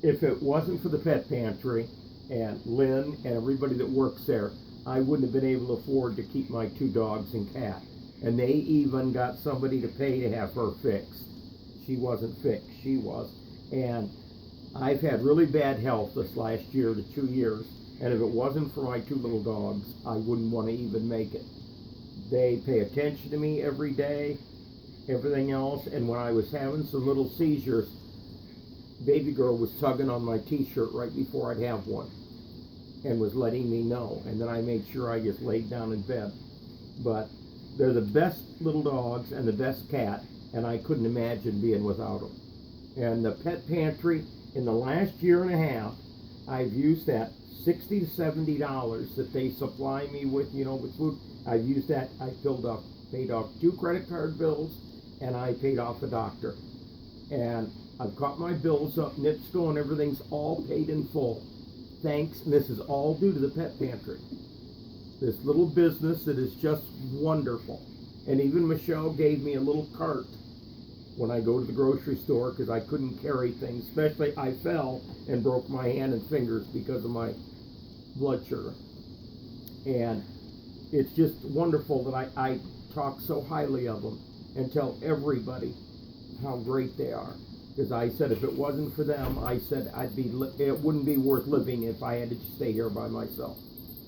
if it wasn't for the pet pantry and Lynn and everybody that works there, I wouldn't have been able to afford to keep my 2 dogs and cat. And they even got somebody to pay to have her fixed. She wasn't fixed, she was. And I've had really bad health this last year to 2 years, and if it wasn't for my 2 little dogs, I wouldn't want to even make it. They pay attention to me every day, everything else, and when I was having some little seizures, baby girl was tugging on my t-shirt right before I'd have one and was letting me know, and then I made sure I just laid down in bed. But they're the best little dogs and the best cat, and I couldn't imagine being without them. And the pet pantry, in the last year and a half, I've used that $60 to $70 that they supply me with, with food. I've used that. I paid off 2 credit card bills, and I paid off a doctor. And I've caught my bills up, NIPSCO, and everything's all paid in full. Thanks, and this is all due to the pet pantry. This little business that is just wonderful. And even Michelle gave me a little cart when I go to the grocery store because I couldn't carry things, especially I fell and broke my hand and fingers because of my blood sugar. And it's just wonderful that I talk so highly of them and tell everybody how great they are. Because I said if it wasn't for them, I said it wouldn't be worth living if I had to stay here by myself.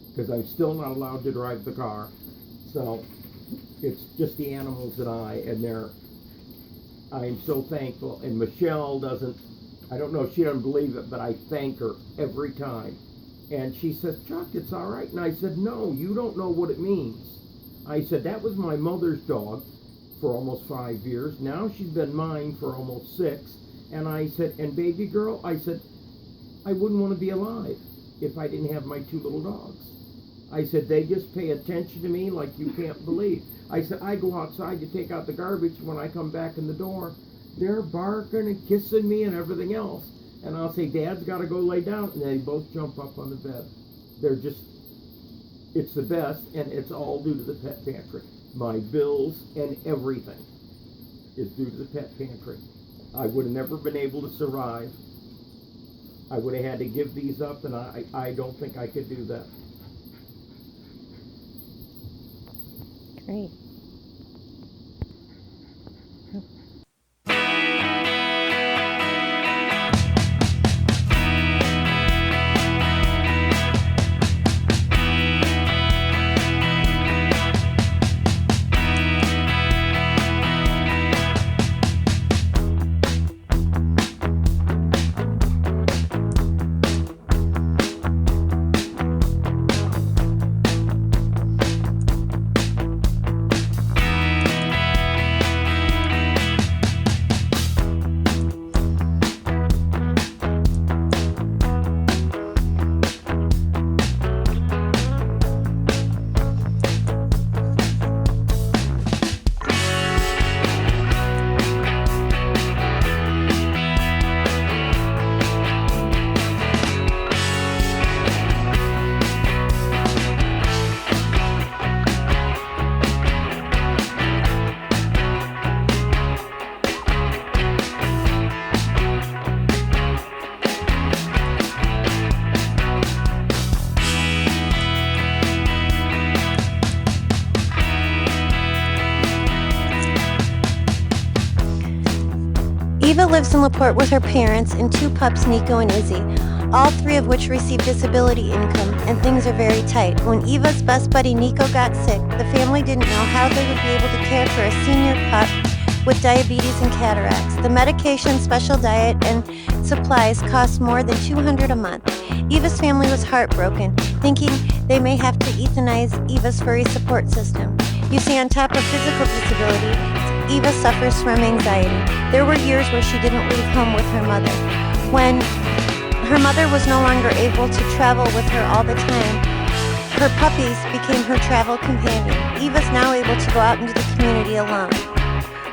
Because I'm still not allowed to drive the car. So it's just the animals and I'm so thankful. And Michelle I don't know if she doesn't believe it, but I thank her every time. And she says, Chuck, it's all right. And I said, no, you don't know what it means. I said, that was my mother's dog for almost 5 years. Now she's been mine for almost 6. And I said, and baby girl, I said, I wouldn't want to be alive if I didn't have my 2 little dogs. I said, they just pay attention to me like you can't believe. I said, I go outside to take out the garbage. When I come back in the door, they're barking and kissing me and everything else. And I'll say, Dad's got to go lay down. And they both jump up on the bed. It's the best, and it's all due to the pet pantry. My bills and everything is due to the pet pantry. I would have never been able to survive. I would have had to give these up, and I don't think I could do that. Great. Eva lives in LaPorte with her parents and 2 pups, Nico and Izzy, all 3 of which receive disability income, and things are very tight. When Eva's best buddy Nico got sick, the family didn't know how they would be able to care for a senior pup with diabetes and cataracts. The medication, special diet, and supplies cost more than $200 a month. Eva's family was heartbroken, thinking they may have to euthanize Eva's furry support system. You see, on top of physical disability, Eva suffers from anxiety. There were years where she didn't leave home with her mother. When her mother was no longer able to travel with her all the time, her puppies became her travel companion. Eva's now able to go out into the community alone.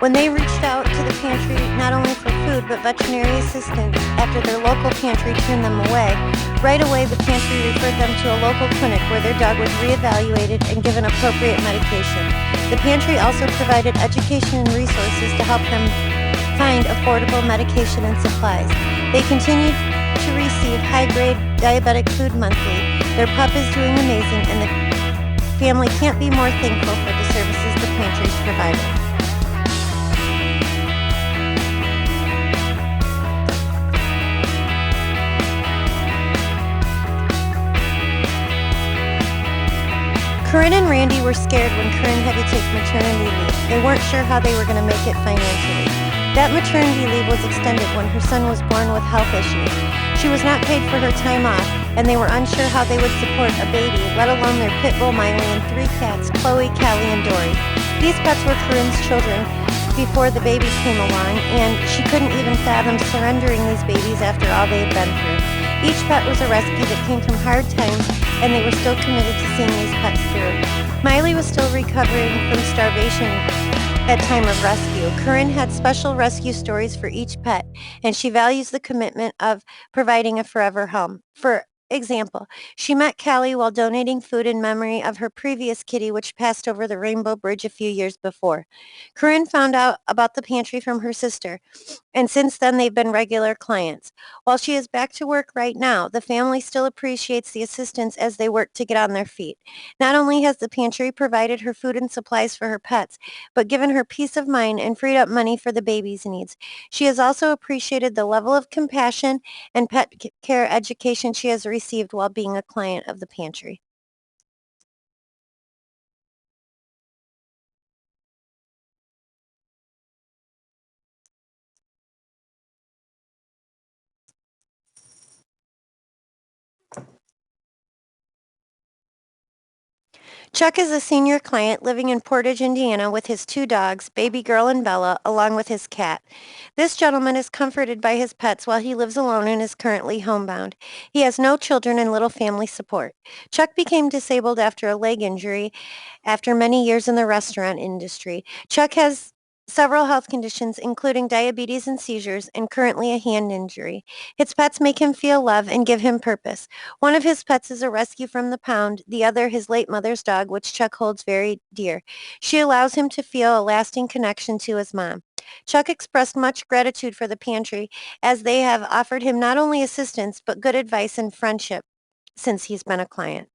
When they reached out to the pantry, not only for food, but veterinary assistance after their local pantry turned them away, right away the pantry referred them to a local clinic where their dog was reevaluated and given appropriate medication. The pantry also provided education and resources to help them find affordable medication and supplies. They continued to receive high-grade diabetic food monthly. Their pup is doing amazing, and the family can't be more thankful for the services the pantry's provided. Corinne and Randy were scared when Corinne had to take maternity leave. They weren't sure how they were going to make it financially. That maternity leave was extended when her son was born with health issues. She was not paid for her time off, and they were unsure how they would support a baby, let alone their pit bull Miley and 3 cats, Chloe, Callie, and Dory. These pets were Corinne's children before the baby came along, and she couldn't even fathom surrendering these babies after all they had been through. Each pet was a rescue that came from hard times, and they were still committed to seeing these pets through. Miley was still recovering from starvation at time of rescue. Corinne had special rescue stories for each pet, and she values the commitment of providing a forever home. For example, she met Callie while donating food in memory of her previous kitty, which passed over the Rainbow Bridge a few years before. Corinne found out about the pantry from her sister, and since then they've been regular clients. While she is back to work right now, the family still appreciates the assistance as they work to get on their feet. Not only has the pantry provided her food and supplies for her pets, but given her peace of mind and freed up money for the baby's needs. She has also appreciated the level of compassion and pet care education she has received while being a client of the pantry. Chuck is a senior client living in Portage, Indiana with his 2 dogs, Baby Girl and Bella, along with his cat. This gentleman is comforted by his pets while he lives alone and is currently homebound. He has no children and little family support. Chuck became disabled after a leg injury after many years in the restaurant industry. Chuck has several health conditions, including diabetes and seizures, and currently a hand injury. His pets make him feel love and give him purpose. One of his pets is a rescue from the pound, the other his late mother's dog, which Chuck holds very dear. She allows him to feel a lasting connection to his mom. Chuck expressed much gratitude for the pantry, as they have offered him not only assistance, but good advice and friendship since he's been a client.